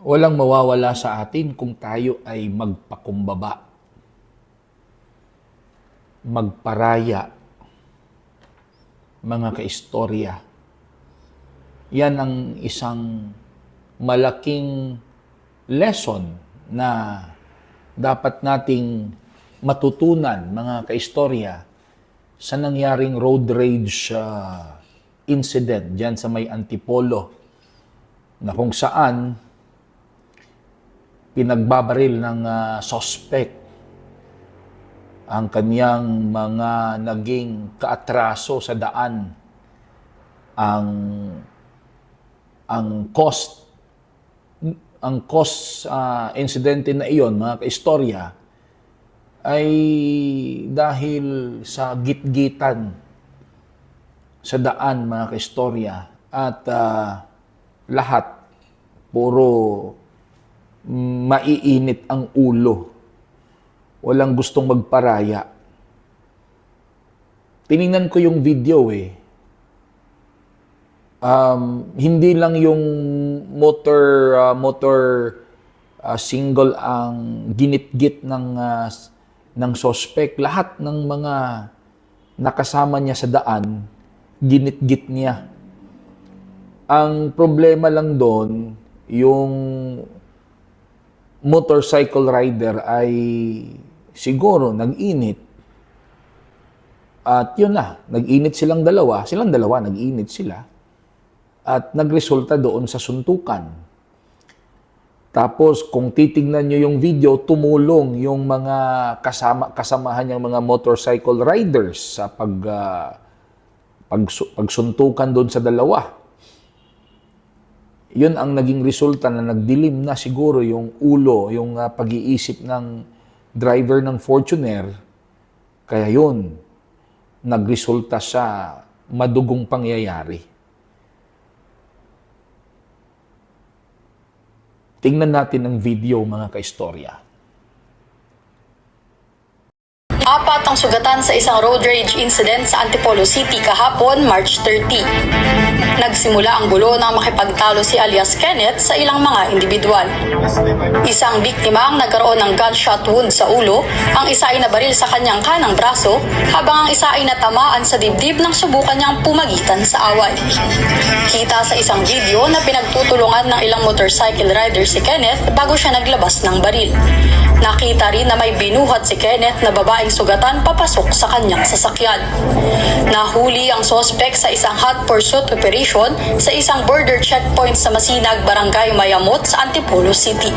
Walang mawawala sa atin kung tayo ay magpakumbaba, magparaya, mga kaistorya. Yan ang isang malaking lesson na dapat nating matutunan, mga kaistorya, sa nangyaring road rage incident dyan sa may Antipolo, na kung saan pinagbabaril ng suspect ang kanyang mga naging kaatraso sa daan. Ang cost insidente na iyon, mga kaistorya, ay dahil sa gitgitan sa daan, mga kaistorya, at lahat puro maiinit ang ulo. Walang gustong magparaya. Tiningnan ko yung video hindi lang yung motor single ang ginitgit ng suspect. Lahat ng mga nakasama niya sa daan, ginitgit niya. Ang problema lang doon, yung motorcycle rider ay siguro nag-init. At yun na, nag-init silang dalawa, nag-init sila. At nagresulta doon sa suntukan. Tapos kung titignan nyo yung video, tumulong yung mga kasamahan niyang mga motorcycle riders sa pagsuntukan doon sa dalawa. Yun ang naging resulta na nagdilim na siguro yung ulo, yung pag-iisip ng driver ng Fortuner. Kaya yun, nagresulta sa madugong pangyayari. Tingnan natin ang video, mga kaistorya. Apat ang sugatan sa isang road rage incident sa Antipolo City kahapon, March 30. Nagsimula ang gulo nang makipagtalo si alias Kenneth sa ilang mga individual. Isang biktima ang nagkaroon ng gunshot wound sa ulo, ang isa ay nabaril sa kanyang kanang braso, habang ang isa ay natamaan sa dibdib nang subukan niyang pumagitan sa away. Kita sa isang video na pinagtutulungan ng ilang motorcycle rider si Kenneth bago siya naglabas ng baril. Nakita rin na may binuhat si Kenneth na babaeng sugatan papasok sa kanyang sasakyan. Nahuli ang sospek sa isang hot pursuit operation sa isang border checkpoint sa Masinag, Barangay Mayamot sa Antipolo City.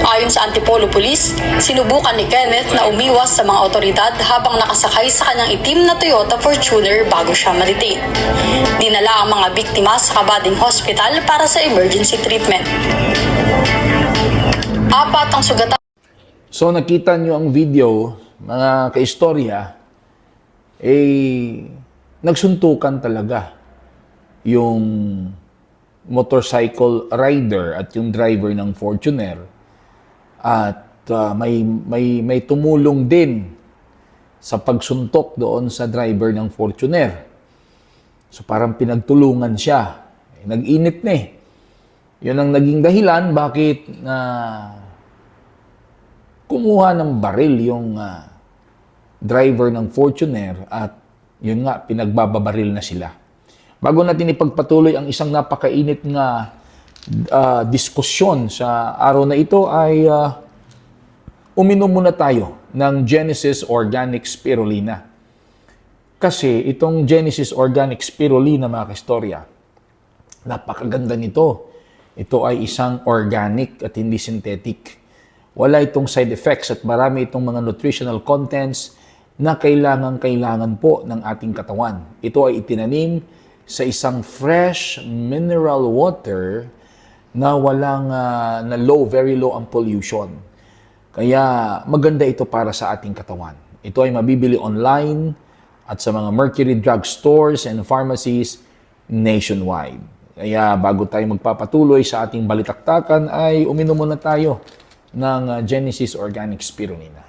Ayon sa Antipolo Police, sinubukan ni Kenneth na umiwas sa mga otoridad habang nakasakay sa kanyang itim na Toyota Fortuner bago siya ma-detain. Dinala ang mga biktima sa Kabading Hospital para sa emergency treatment. Apat ang sugatan. So nakita nyo ang video, mga kaistorya, nagsuntukan talaga yung motorcycle rider at yung driver ng Fortuner. At may tumulong din sa pagsuntok doon sa driver ng Fortuner. So parang pinagtulungan siya. Nag-init na Yun ang naging dahilan bakit kumuha ng baril yung driver ng Fortuner at yun nga, pinagbababaril na sila. Bago natin ipagpatuloy ang isang napakainit nga diskusyon sa araw na ito ay uminom muna tayo ng Genesis Organic Spirulina. Kasi itong Genesis Organic Spirulina, mga kaistorya, napakaganda nito. Ito ay isang organic at hindi synthetic. Wala itong side effects at marami itong mga nutritional contents na kailangan po ng ating katawan. Ito ay itinanim sa isang fresh mineral water na na very low ang pollution. Kaya maganda ito para sa ating katawan. Ito ay mabibili online at sa mga Mercury Drug Stores and pharmacies nationwide. Kaya bago tayo magpapatuloy sa ating balitaktakan ay uminom muna tayo ng Genesis Organic Spirulina.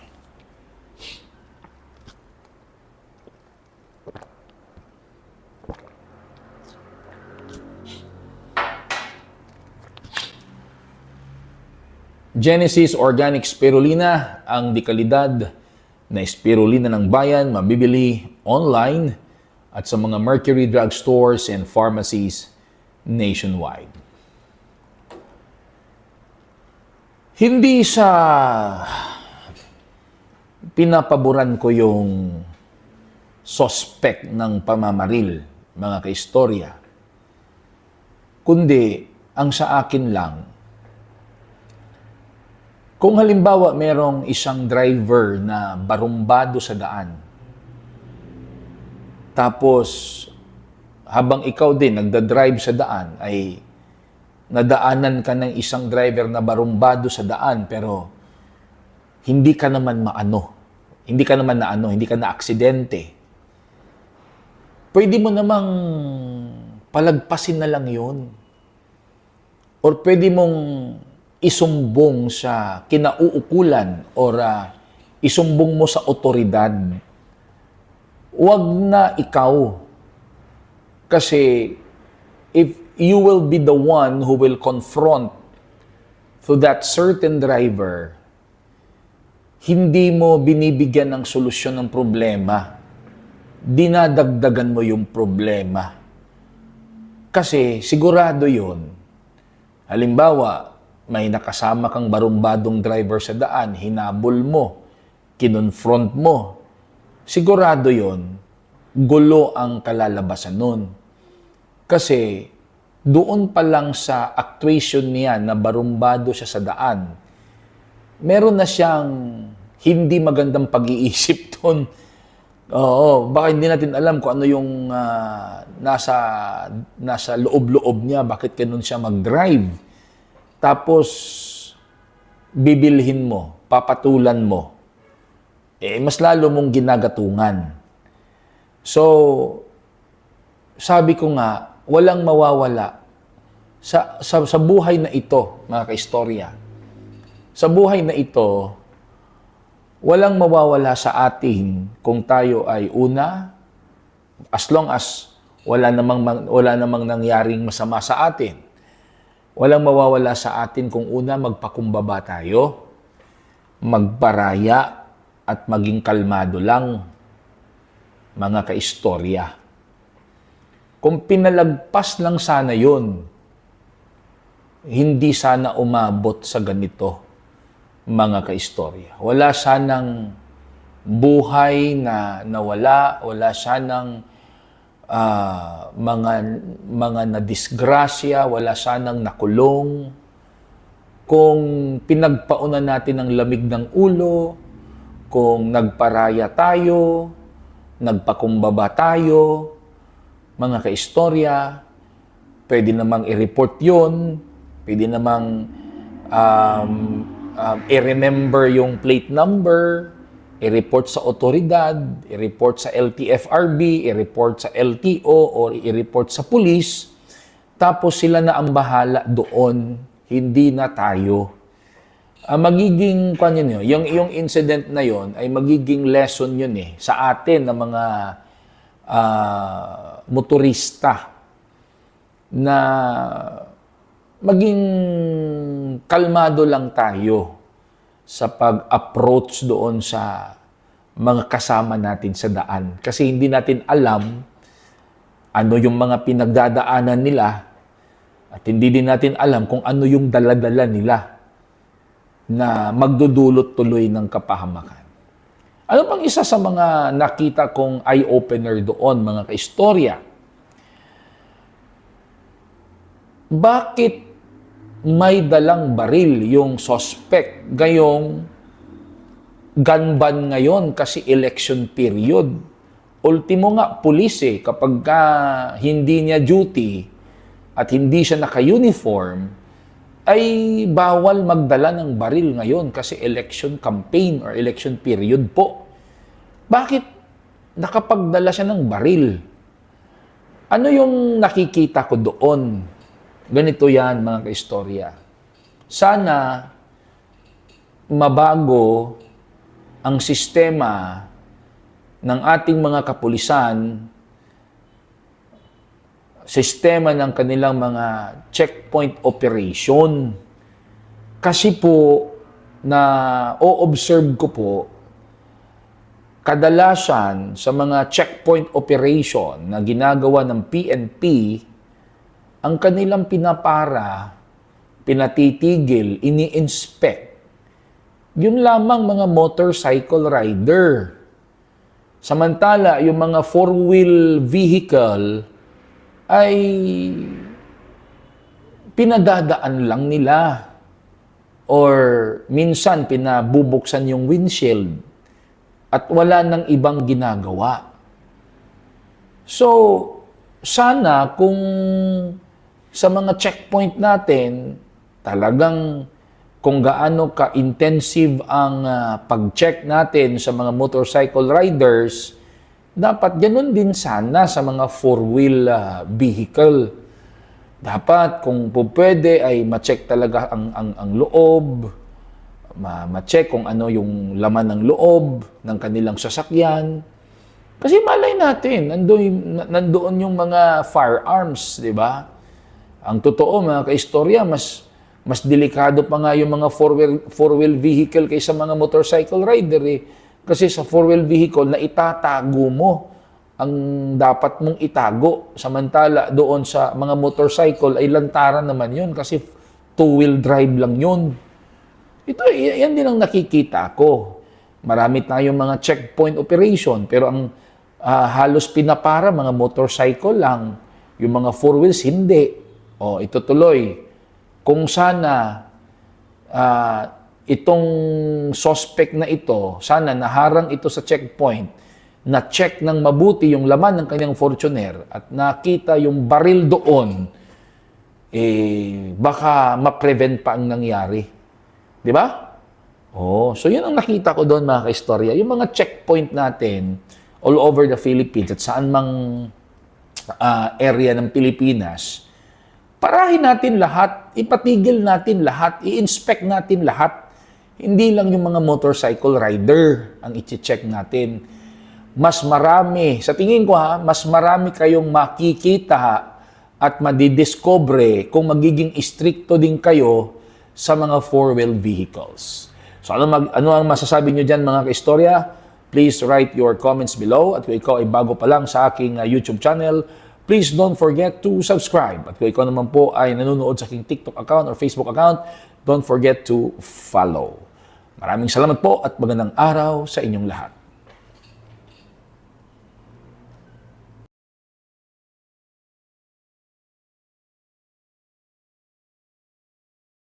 Genesis Organic Spirulina, ang dekalidad na spirulina ng bayan, mabibili online at sa mga Mercury Drug Stores and pharmacies nationwide. Hindi sa pinapaboran ko yung suspect ng pamamaril, mga kaistorya, kundi ang sa akin lang, kung halimbawa merong isang driver na barumbado sa daan, tapos habang ikaw din nagda-drive sa daan ay nadaanan ka ng isang driver na barumbado sa daan pero hindi ka naman hindi ka na aksidente. Pwede mo namang palagpasin na lang yun. Or pwede mong isumbong sa kinauukulan or isumbong mo sa otoridad. Huwag na ikaw. Kasi if you will be the one who will confront to that certain driver, hindi mo binibigyan ng solusyon ng problema. Dinadagdagan mo yung problema. Kasi sigurado yun. Halimbawa, may nakasama kang barumbadong driver sa daan, hinabol mo, kinonfront mo, sigurado yon, gulo ang kalalabasan nun. Kasi doon pa lang sa actuation niya na barumbado siya sa daan, meron na siyang hindi magandang pag-iisip doon. Oo, baka hindi natin alam kung ano yung nasa loob-loob niya, bakit ganun siya mag-drive. Tapos, bibilhin mo, papatulan mo, mas lalo mong ginagatungan. So, sabi ko nga, walang mawawala sa buhay na ito, mga kaistorya. Sa buhay na ito, walang mawawala sa atin kung tayo ay una, as long as wala namang nangyaring masama sa atin. Walang mawawala sa atin kung una magpakumbaba tayo, magparaya, at maging kalmado lang, mga kaistorya. Kung pinalagpas lang sana yun, hindi sana umabot sa ganito, mga kaistorya. Wala sanang buhay na nawala, wala sanang mga nadisgrasya, wala sanang nakulong. Kung pinagpaunan natin ng lamig ng ulo, kung nagparaya tayo, nagpakumbaba tayo, mga kaistorya, pwede namang i-report yun, pwede namang i-remember yung plate number, i-report sa otoridad, i-report sa LTFRB, i-report sa LTO, or i-report sa pulis, tapos sila na ang bahala doon, hindi na tayo. Magiging, yung incident na yon ay magiging lesson yun sa atin ng mga motorista na maging kalmado lang tayo sa pag-approach doon sa mga kasama natin sa daan. Kasi hindi natin alam ano yung mga pinagdadaanan nila at hindi din natin alam kung ano yung daladala nila na magdudulot tuloy ng kapahamakan. Ano pang isa sa mga nakita kong eye-opener doon, mga kaistorya? Bakit may dalang baril yung suspect gayong gun ban ngayon kasi election period? Ultimo nga, pulis kapag hindi niya duty at hindi siya naka-uniform, ay bawal magdala ng baril ngayon kasi election campaign or election period po. Bakit nakapagdala siya ng baril? Ano yung nakikita ko doon? Ganito yan, mga kaistorya. Sana mabago ang sistema ng ating mga kapulisan, sistema ng kanilang mga checkpoint operation. Kasi po, na o-observe ko po, kadalasan sa mga checkpoint operation na ginagawa ng PNP, ang kanilang pinapara, pinatitigil, ini-inspect, yun lamang mga motorcycle rider. Samantala, yung mga four-wheel vehicle ay pinadadaan lang nila. Or minsan pinabubuksan yung windshield at wala nang ibang ginagawa. So, sana kung sa mga checkpoint natin, talagang kung gaano ka-intensive ang pag-check natin sa mga motorcycle riders, dapat ganun din sana sa mga four-wheel vehicle. Dapat kung pwede ay ma-check talaga ang loob, ma-check kung ano yung laman ng loob ng kanilang sasakyan. Kasi malay natin, nandoon yung mga firearms, di ba? Ang totoo, mga kaistorya, mas delikado pa nga yung mga four-wheel vehicle kaysa mga motorcycle rider eh. Kasi sa four-wheel vehicle na itatago mo ang dapat mong itago. Samantala doon sa mga motorcycle ay lantaran naman yun kasi two-wheel drive lang yun. Yan din ang nakikita ko. Marami tayong mga checkpoint operation pero ang halos pinapara mga motorcycle lang. Yung mga four wheels hindi. O ito tuloy. Kung sana itong suspect na ito, sana naharang ito sa checkpoint, na-check ng mabuti yung laman ng kanyang Fortuner at nakita yung baril doon, baka ma-prevent pa ang nangyari. Di ba? So yun ang nakita ko doon, mga kaistorya. Yung mga checkpoint natin all over the Philippines at saan mang area ng Pilipinas, parahin natin lahat, ipatigil natin lahat, i-inspect natin lahat. Hindi lang yung mga motorcycle rider ang i-check natin. Mas marami, sa tingin ko mas marami kayong makikita at madidiscover kung magiging istrikto din kayo sa mga four-wheel vehicles. So ano ang masasabi nyo dyan, mga kaistorya? Please write your comments below. At kung ikaw ay bago pa lang sa aking YouTube channel, please don't forget to subscribe. At kung ikaw naman po ay nanonood sa aking TikTok account or Facebook account, don't forget to follow. Maraming salamat po at magandang araw sa inyong lahat.